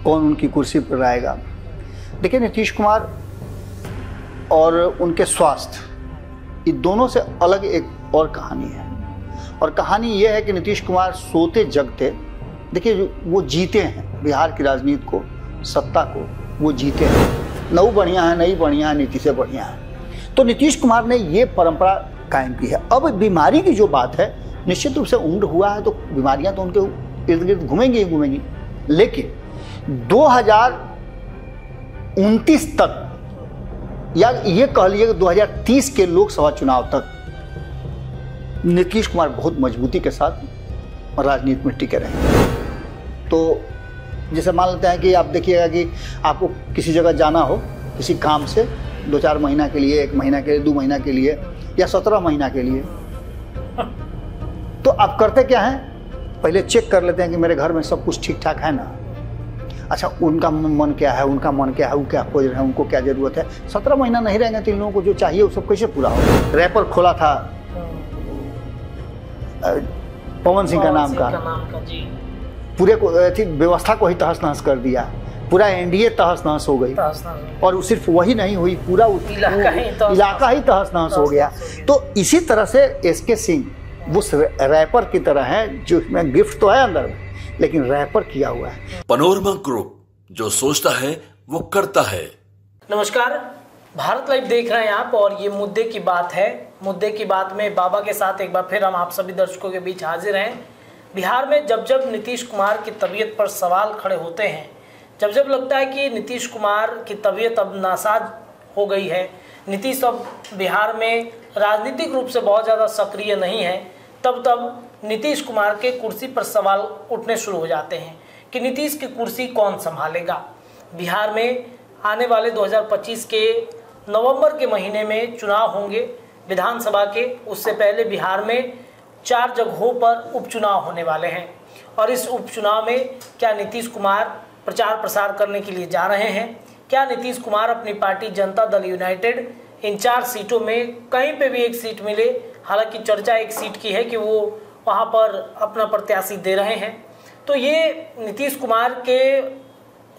कौन उनकी कुर्सी पर रहेगा। देखिए, नीतीश कुमार और उनके स्वास्थ्य, ये दोनों से अलग एक और कहानी है। और कहानी ये है कि नीतीश कुमार सोते जगते, देखिए वो जीते हैं बिहार की राजनीति को, सत्ता को वो जीते हैं। नऊ बढ़िया है, नहीं बढ़िया है, नीतीश से बढ़िया है। तो नीतीश कुमार ने ये परंपरा कायम की है। अब बीमारी की जो बात है, निश्चित रूप से उम्र हुआ है तो बीमारियां तो उनके इर्द गिर्द घूमेंगी ही घूमेंगी, लेकिन 2029 तक, या ये कह लीजिए कि 2030 के लोकसभा चुनाव तक नीतीश कुमार बहुत मजबूती के साथ राजनीति में टिके रहेंगे। तो जैसे मान लेते हैं कि आप देखिएगा कि आपको किसी जगह जाना हो किसी काम से, 2-4 महीना के लिए, 1 महीना के लिए, 2 महीना के लिए, या 17 महीना के लिए, तो आप करते क्या हैं, पहले चेक कर लेते हैं कि मेरे घर में सब कुछ ठीक ठाक है ना। अच्छा, उनका मन क्या है, उनका मन क्या है, वो क्या खोज रहे हैं, उनको क्या जरूरत है। 17 महीना नहीं रहेंगे तो इन लोगों को जो चाहिए वो सब कैसे पूरा होगा। रैपर खोला था पवन सिंह का नाम का जी। पूरे को व्यवस्था को ही तहस नहस कर दिया, पूरा एनडीए तहस नहस हो गई। और सिर्फ वही नहीं हुई, पूरा इलाका ही तहस नहस हो गया। तो इसी तरह से एसके सिंह उस रैपर की तरह है, जो इसमें गिफ्ट तो है अंदर में, लेकिन रैपर किया हुआ है। पैनोरमा ग्रुप, जो सोचता है वो करता है। नमस्कार, भारत लाइव देख रहे हैं आप, और ये मुद्दे की बात है। मुद्दे की बात में बाबा के साथ एक बार फिर हम आप सभी दर्शकों के बीच हाजिर हैं। बिहार में जब जब नीतीश कुमार की तबीयत पर सवाल खड़े होते हैं, जब जब लगता है कि नीतीश कुमार की तबीयत अब नासाज हो गई है, नीतीश अब बिहार में राजनीतिक रूप से बहुत ज़्यादा सक्रिय नहीं है, तब तब नीतीश कुमार के कुर्सी पर सवाल उठने शुरू हो जाते हैं कि नीतीश की कुर्सी कौन संभालेगा। बिहार में आने वाले 2025 के नवंबर के महीने में चुनाव होंगे विधानसभा के। उससे पहले बिहार में 4 जगहों पर उपचुनाव होने वाले हैं, और इस उपचुनाव में क्या नीतीश कुमार प्रचार प्रसार करने के लिए जा रहे हैं? क्या नीतीश कुमार अपनी पार्टी जनता दल यूनाइटेड इन 4 सीटों में कहीं पे भी एक सीट मिले, हालांकि चर्चा एक सीट की है कि वो वहाँ पर अपना प्रत्याशी दे रहे हैं, तो ये नीतीश कुमार के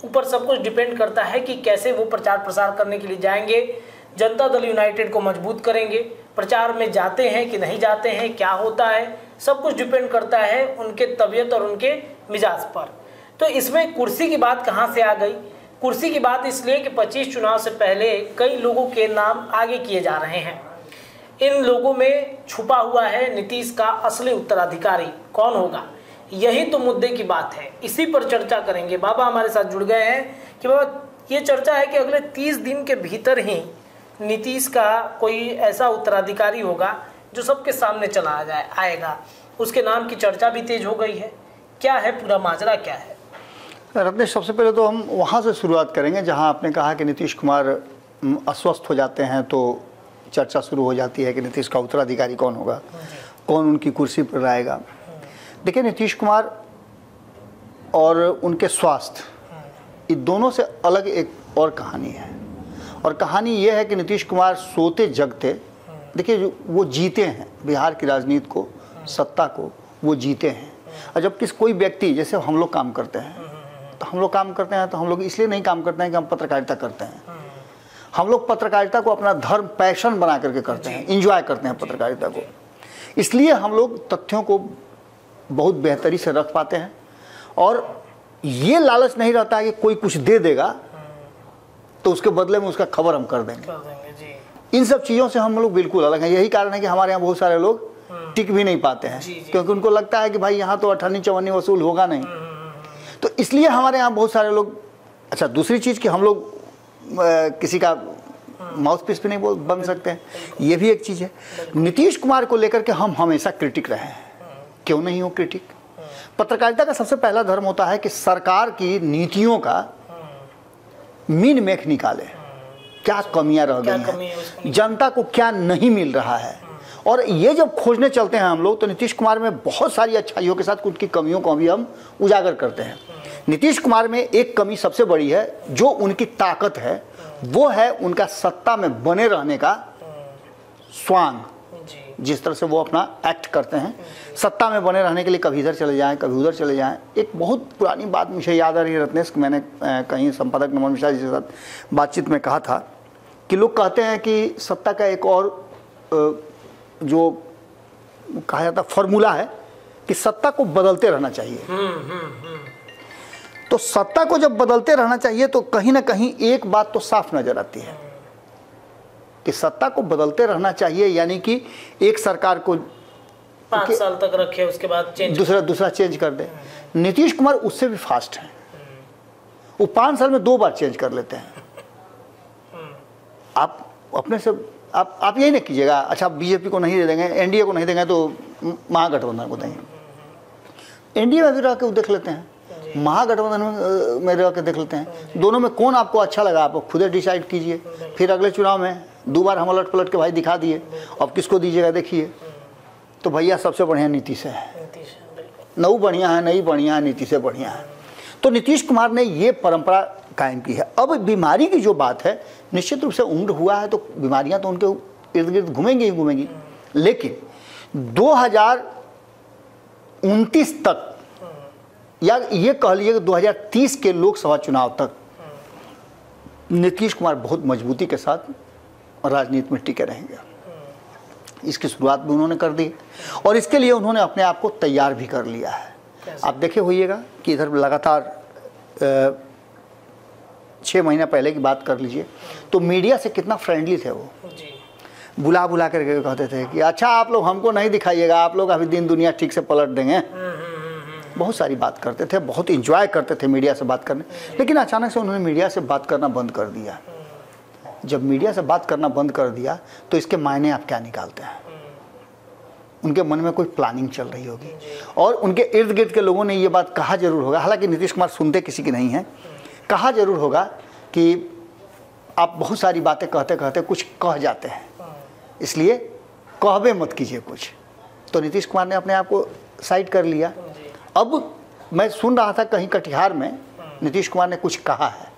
ऊपर सब कुछ डिपेंड करता है कि कैसे वो प्रचार प्रसार करने के लिए जाएंगे, जनता दल यूनाइटेड को मजबूत करेंगे, प्रचार में जाते हैं कि नहीं जाते हैं, क्या होता है, सब कुछ डिपेंड करता है उनके तबीयत और उनके मिजाज पर। तो इसमें कुर्सी की बात कहाँ से आ गई? कुर्सी की बात इसलिए कि 25 चुनाव से पहले कई लोगों के नाम आगे किए जा रहे हैं। इन लोगों में छुपा हुआ है नीतीश का असली उत्तराधिकारी कौन होगा, यही तो मुद्दे की बात है। इसी पर चर्चा करेंगे। बाबा हमारे साथ जुड़ गए हैं कि बाबा, ये चर्चा है कि अगले 30 दिन के भीतर ही नीतीश का कोई ऐसा उत्तराधिकारी होगा जो सबके सामने चला आएगा। उसके नाम की चर्चा भी तेज हो गई है। क्या है पूरा माजरा, क्या है? रत्नेश, सबसे पहले तो हम वहाँ से शुरुआत करेंगे जहाँ आपने कहा कि नीतीश कुमार अस्वस्थ हो जाते हैं तो चर्चा शुरू हो जाती है कि नीतीश का उत्तराधिकारी कौन होगा, कौन उनकी कुर्सी पर रहेगा। देखिए, नीतीश कुमार और उनके स्वास्थ्य, ये दोनों से अलग एक और कहानी है। और कहानी ये है कि नीतीश कुमार सोते जगते, देखिए वो जीते हैं बिहार की राजनीति को, सत्ता को वो जीते हैं। और जब कोई व्यक्ति, जैसे हम लोग काम करते हैं, तो हम लोग काम करते हैं तो हम लोग इसलिए नहीं काम करते हैं कि हम पत्रकारिता करते हैं। हम लोग पत्रकारिता को अपना धर्म, पैशन बना करके करते हैं, इंजॉय करते हैं पत्रकारिता को। इसलिए हम लोग तथ्यों को बहुत बेहतरी से रख पाते हैं, और ये लालच नहीं रहता है कि कोई कुछ दे देगा तो उसके बदले में उसका खबर हम कर देंगे। इन सब चीज़ों से हम लोग बिल्कुल अलग हैं। यही कारण है कि हमारे यहाँ बहुत सारे लोग टिक भी नहीं पाते हैं, क्योंकि उनको लगता है कि भाई यहाँ तो 58-54 वसूल होगा नहीं। तो इसलिए हमारे यहाँ बहुत सारे लोग, अच्छा दूसरी चीज़ कि हम लोग किसी का माउथ पीस भी नहीं बन सकते हैं, ये भी एक चीज़ है। नीतीश कुमार को लेकर के हम हमेशा क्रिटिक रहे हैं। क्यों नहीं हो क्रिटिक? पत्रकारिता का सबसे पहला धर्म होता है कि सरकार की नीतियों का मीन मेख निकाले, क्या कमियां रह गई हैं, जनता को क्या नहीं मिल रहा है। और ये जब खोजने चलते हैं हम लोग, तो नीतीश कुमार में बहुत सारी अच्छाइयों के साथ कुछ की कमियों को भी हम उजागर करते हैं। नीतीश कुमार में एक कमी सबसे बड़ी है, जो उनकी ताकत है वो है उनका सत्ता में बने रहने का स्वांग। जिस तरह से वो अपना एक्ट करते हैं सत्ता में बने रहने के लिए, कभी इधर चले जाएं कभी उधर चले जाएं। एक बहुत पुरानी बात मुझे याद आ रही है रत्नेश, मैंने कहीं संपादक नमन मिश्रा जी के साथ बातचीत में कहा था कि लोग कहते हैं कि सत्ता का एक और जो कहा जाता फॉर्मूला है कि सत्ता को बदलते रहना चाहिए। तो सत्ता को जब बदलते रहना चाहिए तो कहीं ना कहीं एक बात तो साफ नजर आती है कि सत्ता को बदलते रहना चाहिए, यानी कि एक सरकार को 5 साल तक रखे उसके बाद चेंज दूसरा चेंज कर दे। नीतीश कुमार उससे भी फास्ट हैं, वो 5 साल में 2 बार चेंज कर लेते हैं। आप अपने से आप यही नहीं कीजिएगा, अच्छा बीजेपी को नहीं दे देंगे, एनडीए को नहीं देंगे तो महागठबंधन को देंगे। एनडीए में भी रह के देख लेते हैं, महागठबंधन में रह के देख लेते हैं। दोनों में कौन आपको अच्छा लगा आप खुद डिसाइड कीजिए। फिर अगले चुनाव में 2 बार हम उलट पलट के भाई दिखा दिए, अब किसको दीजिएगा देखिए। तो भैया सबसे बढ़िया नीतीश है, नऊ बढ़िया है, नहीं बढ़िया है, नीतीश से बढ़िया है। तो नीतीश कुमार ने ये परंपरा कायम की है। अब बीमारी की जो बात है, निश्चित रूप से उम्र हुआ है तो बीमारियां तो उनके इर्द गिर्द घूमेंगी ही घूमेंगी, लेकिन 2029 तक या ये कह लीजिए कि 2030 के लोकसभा चुनाव तक नीतीश कुमार बहुत मजबूती के साथ राजनीति में टिके रहेंगे। इसकी शुरुआत भी उन्होंने कर दी और इसके लिए उन्होंने अपने आप को तैयार भी कर लिया है। आप देखे होइएगा कि इधर लगातार 6 महीना पहले की बात कर लीजिए तो मीडिया से कितना फ्रेंडली थे वो। बुला बुला करके कहते थे कि अच्छा आप लोग हमको नहीं दिखाइएगा, आप लोग अभी दिन दुनिया ठीक से पलट देंगे। बहुत सारी बात करते थे, बहुत इंजॉय करते थे मीडिया से बात करने। लेकिन अचानक से उन्होंने मीडिया से बात करना बंद कर दिया। जब मीडिया से बात करना बंद कर दिया तो इसके मायने आप क्या निकालते हैं? उनके मन में कोई प्लानिंग चल रही होगी और उनके इर्द गिर्द के लोगों ने ये बात कहा जरूर होगा, हालांकि नीतीश कुमार सुनते किसी की नहीं है, कहा जरूर होगा कि आप बहुत सारी बातें कहते कहते कुछ कह जाते हैं, इसलिए कहबे मत कीजिए कुछ। तो नीतीश कुमार ने अपने आप को साइड कर लिया। अब मैं सुन रहा था कहीं कटिहार में नीतीश कुमार ने कुछ कहा है।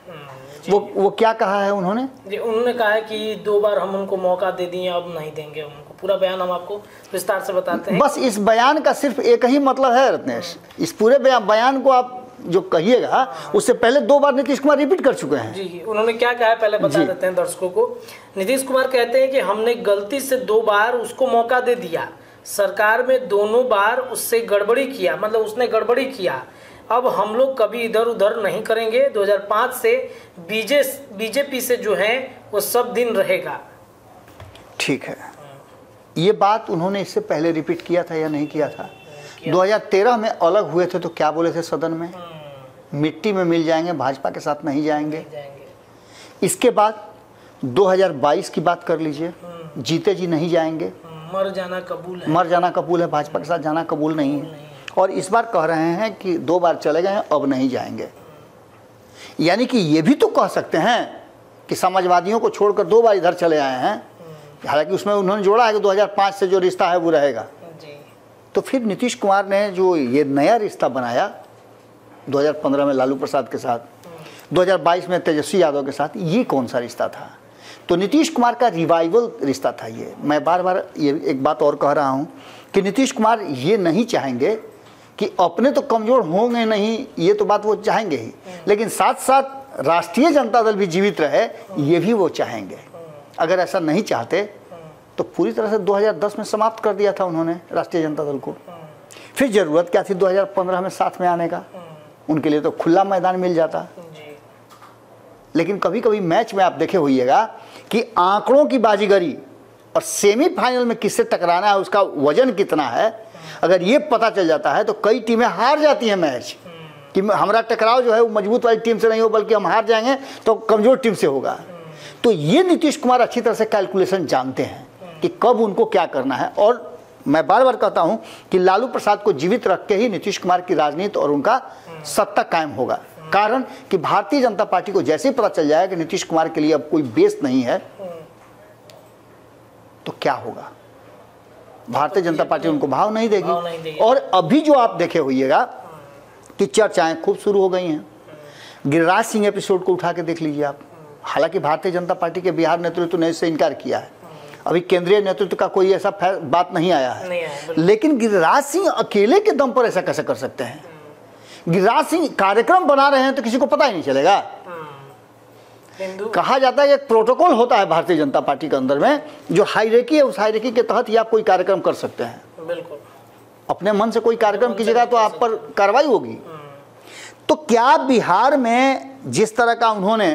वो क्या कहा है उन्होंने? जी, उन्होंने कहा है कि 2 बार हम उनको मौका दे दिए, अब नहीं देंगे उनको। पूरा बयान हम आपको विस्तार से बताते हैं। बस इस बयान का सिर्फ एक ही मतलब है रत्नेश, इस पूरे बयान को आप जो कहिएगा उससे पहले 2 बार नीतीश कुमार रिपीट कर चुके हैं। जी, उन्होंने क्या कहा है पहले बता देते हैं दर्शकों को। नीतीश कुमार कहते हैं कि हमने गलती से 2 बार उसको मौका दे दिया, सरकार में दोनों बार उससे गड़बड़ी किया, मतलब उसने गड़बड़ी किया। अब हम लोग कभी इधर उधर नहीं करेंगे। 2005 से बीजेपी से जो है वो सब दिन रहेगा। ठीक है, ये बात उन्होंने इससे पहले रिपीट किया था या नहीं किया था? 2013 में अलग हुए थे तो क्या बोले थे सदन में? मिट्टी में मिल जाएंगे, भाजपा के साथ नहीं जाएंगे। इसके बाद 2022 की बात कर लीजिए, जीते जी नहीं जाएंगे, मर जाना कबूल है, मर जाना कबूल है, भाजपा के साथ जाना कबूल नहीं है। और इस बार कह रहे हैं कि 2 बार चले गए अब नहीं जाएंगे। यानी कि ये भी तो कह सकते हैं कि समाजवादियों को छोड़कर 2 बार इधर चले आए हैं, हालांकि उसमें उन्होंने जोड़ा है कि 2005 से जो रिश्ता है वो रहेगा। तो फिर नीतीश कुमार ने जो ये नया रिश्ता बनाया 2015 में लालू प्रसाद के साथ, 2022 में तेजस्वी यादव के साथ, ये कौन सा रिश्ता था? तो नीतीश कुमार का रिवाइवल रिश्ता था ये। मैं बार बार ये एक बात और कह रहा हूँ कि नीतीश कुमार ये नहीं चाहेंगे कि अपने तो कमज़ोर होंगे नहीं, ये तो बात वो चाहेंगे ही, लेकिन साथ साथ राष्ट्रीय जनता दल भी जीवित रहे, ये भी वो चाहेंगे। अगर ऐसा नहीं चाहते तो पूरी तरह से 2010 में समाप्त कर दिया था उन्होंने राष्ट्रीय जनता दल को। फिर ज़रूरत क्या थी 2015 में साथ में आने का? उनके लिए तो खुला मैदान मिल जाता। लेकिन कभी कभी मैच में आप देखे होइएगा कि आंकड़ों की बाजीगरी और सेमीफाइनल में किससे टकराना है, उसका वजन कितना है, अगर ये पता चल जाता है तो कई टीमें हार जाती हैं मैच कि हमारा टकराव जो है वो मजबूत वाली टीम से नहीं हो बल्कि हम हार जाएंगे तो कमज़ोर टीम से होगा। तो ये नीतीश कुमार अच्छी तरह से कैलकुलेशन जानते हैं कि कब उनको क्या करना है। और मैं बार बार कहता हूं कि लालू प्रसाद को जीवित रख के ही नीतीश कुमार की राजनीति और उनका सत्ता कायम होगा। कारण कि भारतीय जनता पार्टी को जैसे ही पता चल जाएगा कि नीतीश कुमार के लिए अब कोई बेस नहीं है तो क्या होगा? भारतीय जनता पार्टी उनको भाव नहीं देगी। और अभी जो आप देखे होइएगा कि चर्चाएं खूब शुरू हो गई हैं। गिरिराज सिंह एपिसोड को उठा के देख लीजिए आप। हालांकि भारतीय जनता पार्टी के बिहार नेतृत्व ने इससे इनकार किया है। अभी केंद्रीय नेतृत्व का कोई ऐसा बात नहीं आया है, नहीं आया, बिल्कुल। लेकिन गिरिराज सिंह अकेले के दम पर ऐसा कैसे कर सकते हैं? गिरिराज सिंह कार्यक्रम बना रहे हैं तो किसी को पता ही नहीं चलेगा। हिंदू कहा जाता है एक प्रोटोकॉल होता है भारतीय जनता पार्टी के अंदर में, जो हायरार्की है, उस हायरार्की के तहत ही आप कोई कार्यक्रम कर सकते हैं। बिल्कुल। अपने मन से कोई कार्यक्रम कीजिएगा तो आप पर कार्रवाई होगी। तो क्या बिहार में जिस तरह का उन्होंने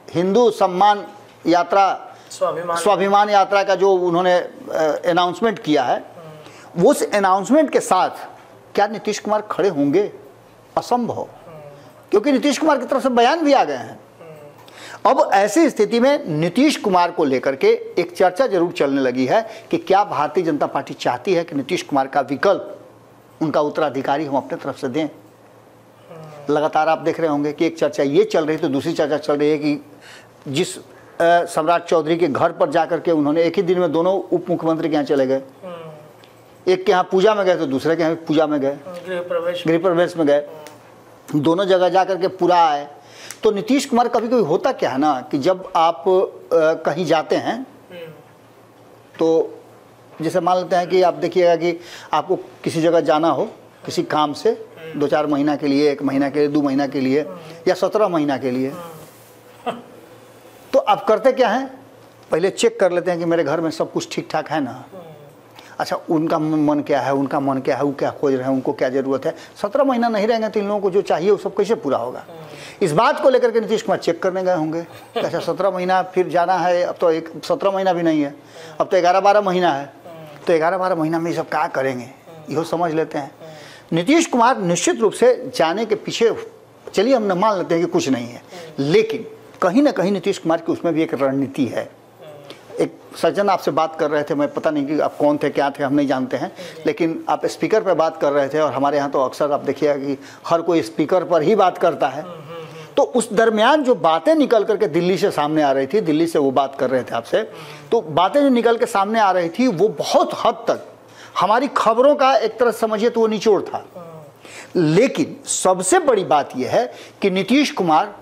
हिंदू सम्मान यात्रा, स्वाभिमान यात्रा का जो उन्होंने अनाउंसमेंट किया है, उस अनाउंसमेंट के साथ क्या नीतीश कुमार खड़े होंगे? असंभव, क्योंकि नीतीश कुमार की तरफ से बयान भी आ गए हैं। अब ऐसी स्थिति में नीतीश कुमार को लेकर के एक चर्चा जरूर चलने लगी है कि क्या भारतीय जनता पार्टी चाहती है कि नीतीश कुमार का विकल्प, उनका उत्तराधिकारी हम अपने तरफ से दें। लगातार आप देख रहे होंगे कि एक चर्चा ये चल रही तो दूसरी चर्चा चल रही है कि जिस सम्राट चौधरी के घर पर जाकर के उन्होंने एक ही दिन में दोनों उप मुख्यमंत्री के यहाँ चले गए, एक के यहाँ पूजा में गए तो दूसरे के यहाँ पूजा में गए, गृह प्रवेश में गए, दोनों जगह जाकर के पूरा आए। तो नीतीश कुमार कभी कभी होता क्या है ना कि जब आप कहीं जाते हैं तो जैसे मान लेते हैं कि आप देखिएगा कि आपको किसी जगह जाना हो किसी काम से 2-4 महीना के लिए, 1 महीना के लिए, 2 महीना के लिए या 17 महीना के लिए, तो आप करते क्या हैं? पहले चेक कर लेते हैं कि मेरे घर में सब कुछ ठीक ठाक है ना। अच्छा, उनका मन क्या है, उनका मन क्या है, वो क्या खोज रहे हैं, उनको क्या ज़रूरत है। 17 महीना नहीं रहेंगे तो इन लोगों को जो चाहिए वो सब कैसे पूरा होगा? इस बात को लेकर के नीतीश कुमार चेक करने गए होंगे। अच्छा, 17 महीना फिर जाना है, अब तो 17 महीना भी नहीं है, अब तो 11-12 महीना है, तो 11-12 महीना में ये सब क्या करेंगे, यहो समझ लेते हैं। नीतीश कुमार निश्चित रूप से जाने के पीछे, चलिए हम मान लेते हैं कि कुछ नहीं है, लेकिन कहीं ना कहीं नीतीश कुमार की उसमें भी एक रणनीति है। एक सज्जन आपसे बात कर रहे थे, मैं पता नहीं कि आप कौन थे, क्या थे, हम नहीं जानते हैं, लेकिन आप स्पीकर पर बात कर रहे थे और हमारे यहाँ तो अक्सर आप देखिएगा कि हर कोई स्पीकर पर ही बात करता है। तो उस दरमियान जो बातें निकल करके दिल्ली से सामने आ रही थी, दिल्ली से वो बात कर रहे थे आपसे, तो बातें जो निकल के सामने आ रही थी वो बहुत हद तक हमारी खबरों का एक तरह समझिए तो वो निचोड़ था। लेकिन सबसे बड़ी बात यह है कि नीतीश कुमार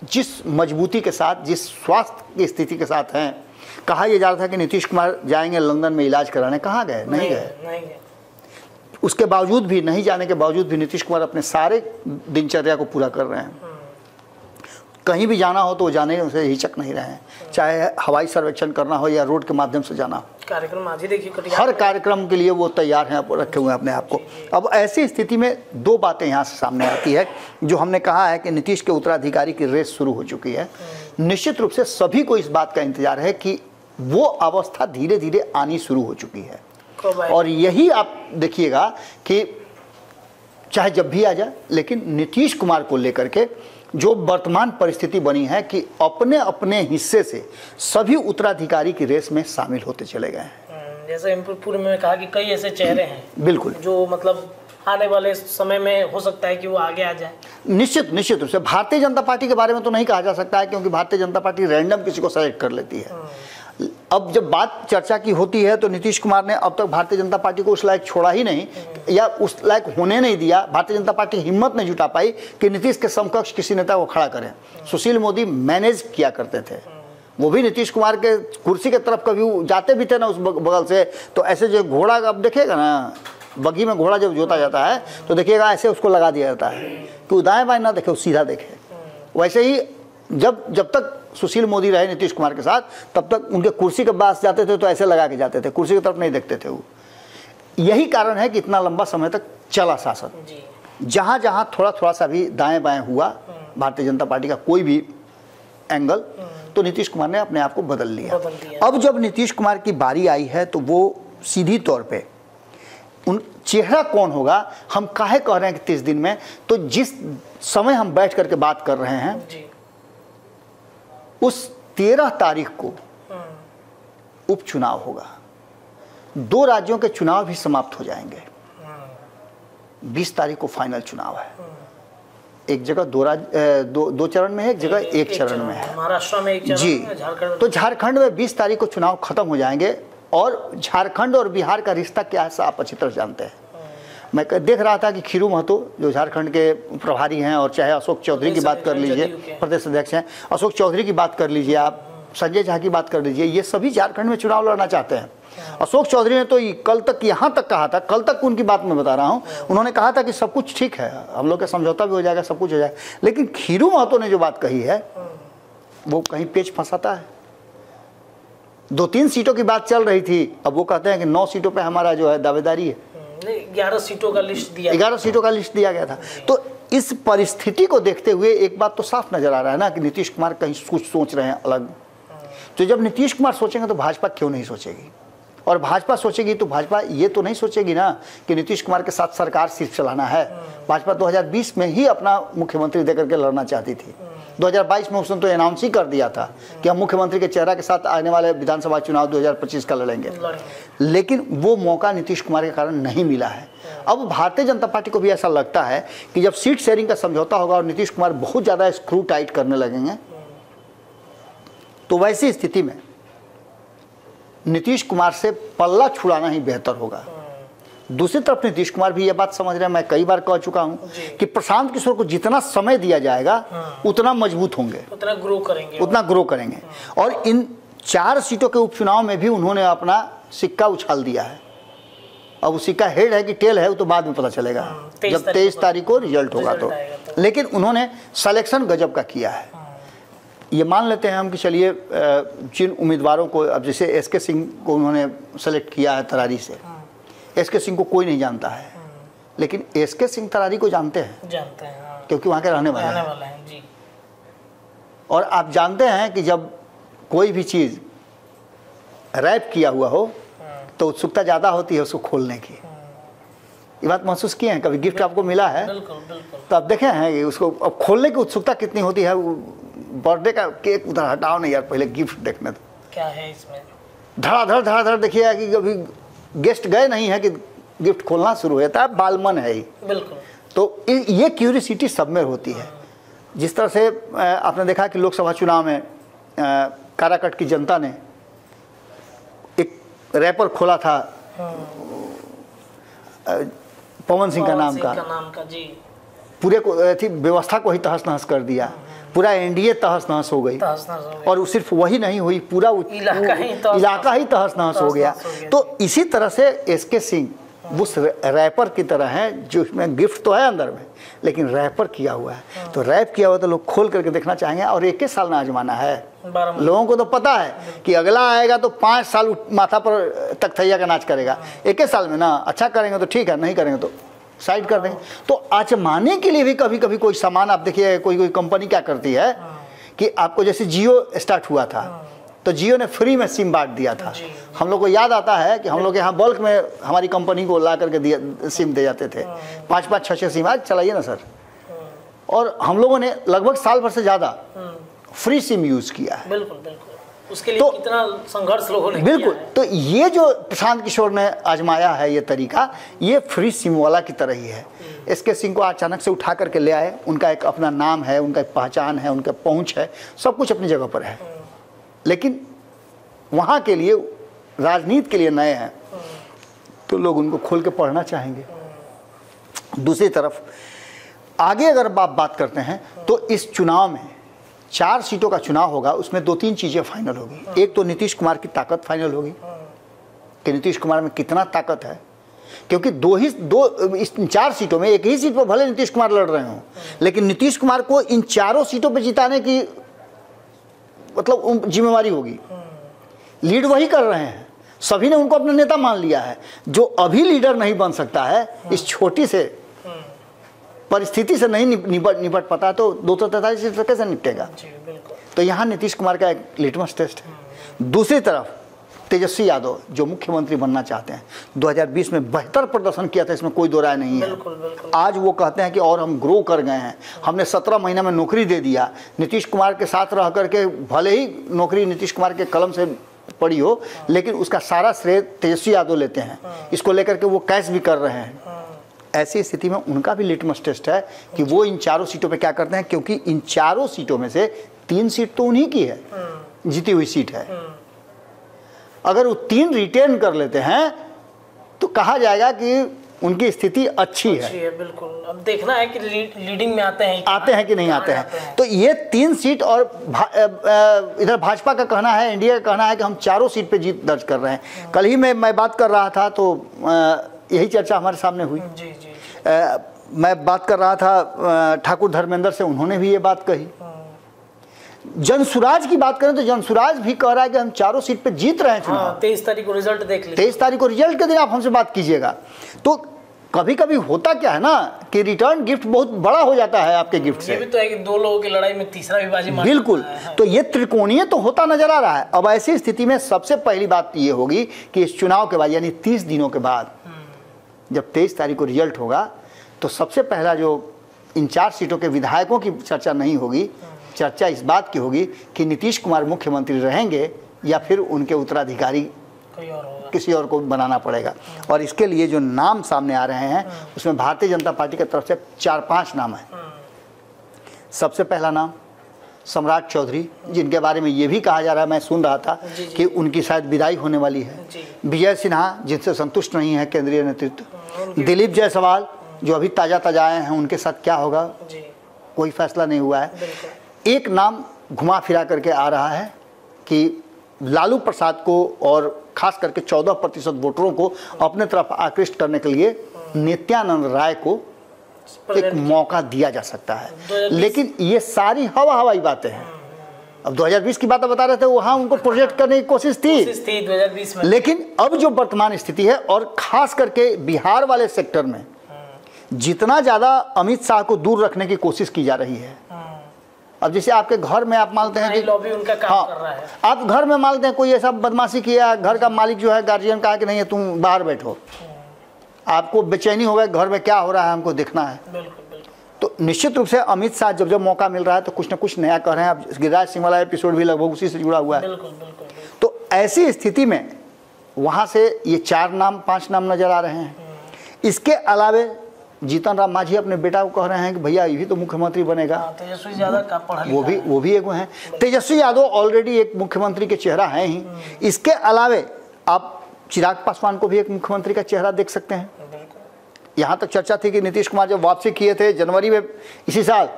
जिस मजबूती के साथ, जिस स्वास्थ्य की स्थिति के साथ हैं, कहा यह जा रहा था कि नीतीश कुमार जाएंगे लंदन में इलाज कराने, कहाँ गए? नहीं गए। उसके बावजूद भी, नहीं जाने के बावजूद भी नीतीश कुमार अपने सारे दिनचर्या को पूरा कर रहे हैं। कहीं भी जाना हो तो वो जाने से हिचक नहीं रहे हैं, चाहे हवाई सर्वेक्षण करना हो या रोड के माध्यम से जाना हो। कार्यक्रम आज ही देखिए, हर कार्यक्रम के लिए वो तैयार हैं, रखे हुए हैं अपने आप को। अब ऐसी स्थिति में 2 बातें यहाँ से सामने आती है, जो हमने कहा है कि नीतीश के उत्तराधिकारी की रेस शुरू हो चुकी है। निश्चित रूप से सभी को इस बात का इंतजार है कि वो अवस्था धीरे धीरे आनी शुरू हो चुकी है। और यही आप देखिएगा कि चाहे जब भी आ जाए, लेकिन नीतीश कुमार को लेकर के जो वर्तमान परिस्थिति बनी है कि अपने अपने हिस्से से सभी उत्तराधिकारी की रेस में शामिल होते चले गए हैं। जैसे पूर्व में कहा कि कई ऐसे चेहरे हैं, बिल्कुल, जो मतलब आने वाले समय में हो सकता है कि वो आगे आ जाए। निश्चित रूप से भारतीय जनता पार्टी के बारे में तो नहीं कहा जा सकता है, क्योंकि भारतीय जनता पार्टी रैंडम किसी को सेलेक्ट कर लेती है। अब जब बात चर्चा की होती है तो नीतीश कुमार ने अब तक भारतीय जनता पार्टी को उस लायक छोड़ा ही नहीं, या उस लायक होने नहीं दिया। भारतीय जनता पार्टी हिम्मत नहीं जुटा पाई कि नीतीश के समकक्ष किसी नेता को खड़ा करें। सुशील मोदी मैनेज किया करते थे, वो भी नीतीश कुमार के कुर्सी के तरफ कभी जाते भी थे ना उस बगल से, तो ऐसे जो घोड़ा अब देखिएगा ना, बग्घी में घोड़ा जब जोता जाता है तो देखिएगा ऐसे उसको लगा दिया जाता है कि वो दाएं बाएं ना देखे, वो सीधा देखे। वैसे ही जब तक सुशील मोदी रहे नीतीश कुमार के साथ, तब तक उनके कुर्सी के पास जाते थे तो ऐसे लगा के जाते थे, कुर्सी की तरफ नहीं देखते थे वो। यही कारण है कि इतना लंबा समय तक चला शासन। जहाँ जहाँ थोड़ा सा भी दाएं बाएं हुआ भारतीय जनता पार्टी का कोई भी एंगल, तो नीतीश कुमार ने अपने आप को बदल लिया। अब जब नीतीश कुमार की बारी आई है तो वो सीधी तौर पे उन चेहरा कौन होगा, हम काहे कह रहे हैं कि 30 दिन में, तो जिस समय हम बैठ करके बात कर रहे हैं उस 13 तारीख को उपचुनाव होगा। 2 राज्यों के चुनाव भी समाप्त हो जाएंगे। 20 तारीख को फाइनल चुनाव है। एक जगह दो चरण में है, एक जगह एक चरण में है। महाराष्ट्र में एक चरण जी, तो झारखंड में 20 तारीख को चुनाव खत्म हो जाएंगे। और झारखंड और बिहार का रिश्ता क्या है आप अच्छी तरह जानते हैं। मैं देख रहा था कि खीरू महतो जो झारखंड के प्रभारी हैं, और चाहे अशोक चौधरी की बात कर लीजिए, प्रदेश अध्यक्ष हैं, अशोक चौधरी की बात कर लीजिए आप, संजय झा की बात कर लीजिए, ये सभी झारखंड में चुनाव लड़ना चाहते हैं। अशोक चौधरी ने तो कल तक यहाँ तक कहा था, कल तक उनकी बात मैं बता रहा हूँ, उन्होंने कहा था कि सब कुछ ठीक है, हम लोग का समझौता भी हो जाएगा, सब कुछ हो जाएगा। लेकिन खीरू महतो ने जो बात कही है वो कहीं पेच फंसाता है। 2-3 सीटों की बात चल रही थी, अब वो कहते हैं कि 9 सीटों पे हमारा जो है दावेदारी है। 11 सीटों का लिस्ट दिया, 11 सीटों का लिस्ट दिया गया था। तो इस परिस्थिति को देखते हुए एक बात तो साफ नजर आ रहा है ना कि नीतीश कुमार कहीं कुछ सोच रहे हैं अलग। तो जब नीतीश कुमार सोचेंगे तो भाजपा क्यों नहीं सोचेगी, और भाजपा सोचेगी तो भाजपा ये तो नहीं सोचेगी ना कि नीतीश कुमार के साथ सरकार सिर्फ चलाना है। भाजपा 2020 में ही अपना मुख्यमंत्री देकर के लड़ना चाहती थी। 2022 में उसने तो अनाउंस ही कर दिया था कि हम मुख्यमंत्री के चेहरा के साथ आने वाले विधानसभा चुनाव 2025 का लड़ेंगे, लेकिन वो मौका नीतीश कुमार के कारण नहीं मिला है। अब भारतीय जनता पार्टी को भी ऐसा लगता है कि जब सीट शेयरिंग का समझौता होगा और नीतीश कुमार बहुत ज़्यादा स्क्रू टाइट करने लगेंगे, तो वैसी स्थिति में नीतीश कुमार से पल्ला छुड़ाना ही बेहतर होगा। दूसरी तरफ नीतीश कुमार भी ये बात समझ रहे हैं, मैं कई बार कह चुका हूं कि प्रशांत किशोर को जितना समय दिया जाएगा उतना मजबूत होंगे, उतना ग्रो करेंगे। और इन 4 सीटों के उपचुनाव में भी उन्होंने अपना सिक्का उछाल दिया है। अब वो सिक्का हेड है कि टेल है वो तो बाद में पता चलेगा, जब 23 तारीख को रिजल्ट होगा तो। लेकिन उन्होंने सिलेक्शन गजब का किया है। ये मान लेते हैं हम कि चलिए जिन उम्मीदवारों को, अब जैसे एसके सिंह को उन्होंने सेलेक्ट किया है तरारी से, एसके सिंह को कोई नहीं जानता है, लेकिन एसके सिंह तरारी को जानते हैं क्योंकि वहाँ के रहने वाले हैं जी। और आप जानते हैं कि जब कोई भी चीज़ रैप किया हुआ हो तो उत्सुकता ज़्यादा होती है उसको खोलने की। ये बात महसूस किए हैं, कभी गिफ्ट आपको मिला है तो आप देखे हैं कि उसको अब खोलने की उत्सुकता कितनी होती है। बर्थडे का केक उधर हटाओ नहीं यार, पहले गिफ्ट देखने दो क्या है इसमें। धड़ाधड़ देखिए कि कभी गेस्ट गए नहीं है कि गिफ्ट खोलना शुरू होता है, बालमन है ही। बिल्कुल। तो ये क्यूरियोसिटी सब में होती है। जिस तरह से आपने देखा कि लोकसभा चुनाव में काराकट की जनता ने एक रैपर खोला था पवन सिंह का नाम का जी, पूरे को थी व्यवस्था को ही तहस नहस कर दिया, पूरा एनडीए तहस नहस हो गई। और सिर्फ वही नहीं हुई, पूरा इलाका ही तहस नहस हो गया। तो इसी तरह से एसके सिंह उस रैपर की तरह है जो इसमें गिफ्ट तो है अंदर में, लेकिन रैपर किया हुआ है। तो रैप किया हुआ तो लोग खोल करके देखना चाहेंगे। और 21 साल ना आजमाना है, लोगों को तो पता है कि अगला आएगा तो 5 साल माथा पर तख्तैया का नाच करेगा। 21 साल में ना अच्छा करेंगे तो ठीक है, नहीं करेंगे तो साइड कर देंगे। तो आजमाने के लिए भी कभी कभी कोई सामान, आप देखिए कोई कंपनी क्या करती है कि आपको, जैसे जियो स्टार्ट हुआ था तो जियो ने फ्री में सिम बांट दिया था। हम लोग को याद आता है कि हम लोग यहाँ बल्क में हमारी कंपनी को ला करके दिया सिम दे जाते थे, 5-5, 6-6 सिम, आज चलाइए ना सर। और हम लोगों ने लगभग साल भर से ज़्यादा फ्री सिम यूज़ किया है। बिल्कुल। उसके लिए कितना संघर्ष लोगों ने बिल्कुल किया है। तो ये जो प्रशांत किशोर ने आजमाया है ये तरीका, ये फ्री सिम वाला की तरह ही है। एसके सिंह को अचानक से उठा करके ले आए, उनका एक अपना नाम है, उनका एक पहचान है, उनका पहुंच है, सब कुछ अपनी जगह पर है, लेकिन वहाँ के लिए, राजनीति के लिए नए हैं तो लोग उनको खोल के पढ़ना चाहेंगे। दूसरी तरफ आगे अगर आप बात करते हैं तो इस चुनाव में 4 सीटों का चुनाव होगा, उसमें 2-3 चीज़ें फाइनल होगी। एक तो नीतीश कुमार की ताकत फाइनल होगी कि नीतीश कुमार में कितना ताकत है, क्योंकि इस 4 सीटों में एक ही सीट पर भले नीतीश कुमार लड़ रहे हों, लेकिन नीतीश कुमार को इन 4 सीटों पर जिताने की मतलब जिम्मेवारी होगी। लीड वही कर रहे हैं, सभी ने उनको अपना नेता मान लिया है। जो अभी लीडर नहीं बन सकता है, इस छोटी से परिस्थिति से नहीं निपट पाता, तो 243 सीट कैसे निपटेगा। तो यहाँ नीतीश कुमार का एक लिटमस टेस्ट है। दूसरी तरफ तेजस्वी यादव जो मुख्यमंत्री बनना चाहते हैं, 2020 में बेहतर प्रदर्शन किया था, इसमें कोई दो राय नहीं है। बिल्कुल। आज वो कहते हैं कि और हम ग्रो कर गए हैं, हमने 17 महीने में नौकरी दे दिया। नीतीश कुमार के साथ रह करके भले ही नौकरी नीतीश कुमार के कलम से पड़ी हो, लेकिन उसका सारा श्रेय तेजस्वी यादव लेते हैं। इसको लेकर के वो कैश भी कर रहे हैं। ऐसी स्थिति में उनका भी लिटमस टेस्ट है कि वो इन 4 सीटों पे क्या करते हैं, क्योंकि इन 4 सीटों में से 3 सीट तो उन्हीं की है, जीती हुई सीट है। अगर वो 3 रिटेन कर लेते हैं तो कहा जाएगा कि उनकी स्थिति अच्छी है। बिल्कुल। अब देखना है कि लीडिंग में आते हैं कि नहीं आते हैं। तो ये 3 सीट और इधर भाजपा का कहना है, इंडिया का कहना है कि हम 4 सीट पे जीत दर्ज कर रहे हैं। कल ही मैं बात कर रहा था तो यही चर्चा हमारे सामने हुई। जी जी। मैं बात कर रहा था ठाकुर धर्मेंद्र से, उन्होंने भी ये बात कही। जनसुराज की बात करें तो जनसुराज भी कह रहा है कि हम 4 सीट पे जीत रहे हैं चुनाव। 23 तारीख को रिजल्ट देख लीजिए। 23 तारीख को रिजल्ट के दिन आप हमसे बात कीजिएगा। तो कभी कभी होता क्या है ना कि रिटर्न गिफ्ट बहुत बड़ा हो जाता है आपके गिफ्ट से। ये भी तो है कि 2 लोगों की लड़ाई में तीसरा भी बाजी मार बिल्कुल। तो ये त्रिकोणीय तो होता नजर आ रहा है। अब ऐसी स्थिति में सबसे पहली बात ये होगी कि इस चुनाव के बाद यानी 30 दिनों के बाद जब 23 तारीख को रिजल्ट होगा तो सबसे पहला जो इन 4 सीटों के विधायकों की चर्चा नहीं होगी, चर्चा इस बात की होगी कि नीतीश कुमार मुख्यमंत्री रहेंगे या फिर उनके उत्तराधिकारी किसी और को बनाना पड़ेगा। और इसके लिए जो नाम सामने आ रहे हैं उसमें भारतीय जनता पार्टी की तरफ से 4-5 नाम है। सबसे पहला नाम सम्राट चौधरी, जिनके बारे में ये भी कहा जा रहा है, मैं सुन रहा था कि उनकी शायद विदाई होने वाली है। विजय सिन्हा, जिनसे संतुष्ट नहीं है केंद्रीय नेतृत्व। दिलीप जायसवाल, जो अभी ताज़ा आए हैं, उनके साथ क्या होगा कोई फैसला नहीं हुआ है। एक नाम घुमा फिरा करके आ रहा है कि लालू प्रसाद को और खास करके 14% वोटरों को अपने तरफ आकृष्ट करने के लिए नित्यानंद राय को एक मौका दिया जा सकता है। लेकिन ये सारी हवाई बातें हैं। अब 2020 की बात बता रहे थे, वहाँ उनको प्रोजेक्ट करने की कोशिश थी 2020 में। लेकिन अब जो वर्तमान स्थिति है और खास करके बिहार वाले सेक्टर में जितना ज़्यादा अमित शाह को दूर रखने की कोशिश की जा रही है। अब जैसे आपके घर में आप मानते हैं कि लॉबी उनका काम कर रहा है। आप घर में मानते हैं कोई ऐसा बदमाशी किया, घर का मालिक जो है गार्जियन कहा कि नहीं है तुम बाहर बैठो, आपको बेचैनी हो गई घर में क्या हो रहा है हमको देखना है। बिल्कुल। तो निश्चित रूप से अमित शाह जब मौका मिल रहा है तो कुछ ना कुछ नया कर रहे हैं। अब गिरिराज सिंह वाला एपिसोड भी लगभग उसी से जुड़ा हुआ है। बिल्कुल। तो ऐसी स्थिति में वहाँ से ये 4 नाम 5 नाम नजर आ रहे हैं। इसके अलावे जीतन राम मांझी अपने बेटा को कह रहे हैं कि भैया ये भी तो मुख्यमंत्री बनेगा। तेजस्वी यादव का पढ़ा वो भी एक है। तेजस्वी यादव ऑलरेडी एक मुख्यमंत्री के चेहरा है ही। इसके अलावे आप चिराग पासवान को भी एक मुख्यमंत्री का चेहरा देख सकते हैं। यहाँ तक चर्चा थी कि नीतीश कुमार जब वापसी किए थे जनवरी में इसी साल,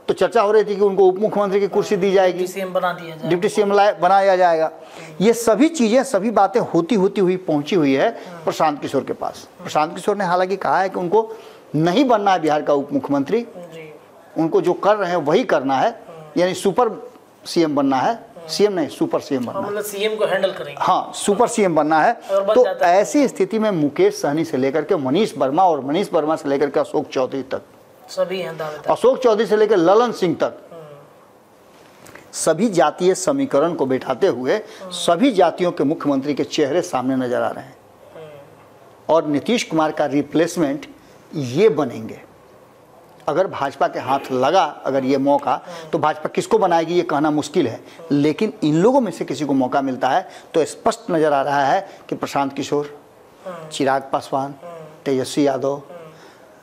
तो चर्चा हो रही थी कि उनको उप मुख्यमंत्री की कुर्सी दी जाएगी, डिप्टी सीएम बनाया जाएगा। ये सभी चीज़ें, सभी बातें होती हुई पहुंची हुई है प्रशांत किशोर के पास। प्रशांत किशोर ने हालांकि कहा है कि उनको नहीं बनना है बिहार का उप मुख्यमंत्री, उनको जो कर रहे हैं वही करना है, यानी सुपर सीएम बनना है। सीएम नहीं, सुपर सीएम बनना है। मतलब सीएम को हैंडल करेंगे। हाँ, सुपर सीएम बनना है। तो ऐसी स्थिति में मुकेश सहनी से लेकर के मनीष वर्मा और मनीष वर्मा से लेकर के अशोक चौधरी तक सभी हैं दावेदार। अशोक चौधरी से लेकर ललन सिंह तक सभी जातीय समीकरण को बैठाते हुए सभी जातियों के मुख्यमंत्री के चेहरे सामने नजर आ रहे हैं। और नीतीश कुमार का रिप्लेसमेंट ये बनेंगे। अगर भाजपा के हाथ लगा अगर ये मौका, तो भाजपा किसको बनाएगी ये कहना मुश्किल है। लेकिन इन लोगों में से किसी को मौका मिलता है तो स्पष्ट नजर आ रहा है कि प्रशांत किशोर, चिराग पासवान, तेजस्वी यादव,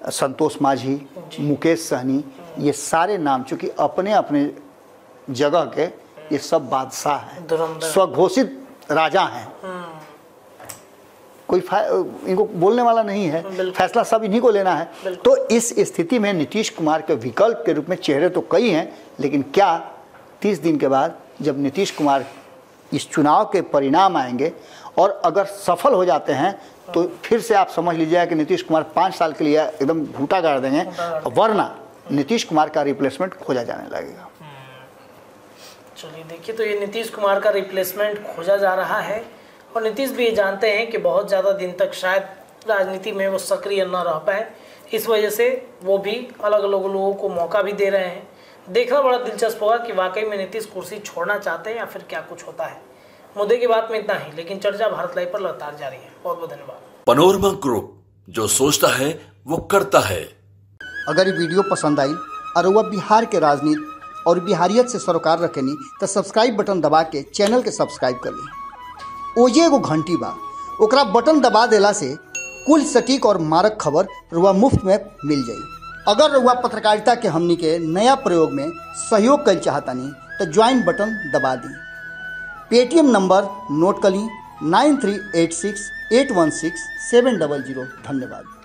संतोष मांझी, मुकेश सहनी, ये सारे नाम चूंकि अपने अपने जगह के ये सब बादशाह हैं, स्वघोषित राजा हैं, कोई इनको बोलने वाला नहीं है, फैसला सब इन्हीं को लेना है। तो इस स्थिति में नीतीश कुमार के विकल्प के रूप में चेहरे तो कई हैं, लेकिन क्या 30 दिन के बाद जब नीतीश कुमार इस चुनाव के परिणाम आएंगे और अगर सफल हो जाते हैं तो फिर से आप समझ लीजिएगा कि नीतीश कुमार 5 साल के लिए एकदम घूटा गाड़ देंगे, वरना नीतीश कुमार का रिप्लेसमेंट खोजा जाने लगेगा। चलिए देखिए, तो ये नीतीश कुमार का रिप्लेसमेंट खोजा जा रहा है और नीतीश भी ये जानते हैं कि बहुत ज़्यादा दिन तक शायद राजनीति में वो सक्रिय न रह पाए, इस वजह से वो भी अलग अलग लोगों को मौका भी दे रहे हैं। देखना बड़ा दिलचस्प होगा कि वाकई में नीतीश कुर्सी छोड़ना चाहते हैं या फिर क्या कुछ होता है। मुद्दे की बात में इतना ही, लेकिन चर्चा भारत लाइव पर लगातार जारी है। बहुत बहुत धन्यवाद। पनोरमा ग्रुप, जो सोचता है वो करता है। अगर ये वीडियो पसंद आई और वह बिहार के राजनीति और बिहारियत से सरोकार रखेनी तो सब्सक्राइब बटन दबा के चैनल के सब्सक्राइब कर ली। ओजे एगो घंटी बा, ओकरा बटन दबा देला से कुल सटीक और मारक खबर रुआ मुफ्त में मिल जाई। अगर रुआ पत्रकारिता के हमनी के नया प्रयोग में सहयोग कर चाहतानी तो ज्वाइन बटन दबा दी। पेटीएम नंबर नोट कर ली 9386816700। धन्यवाद।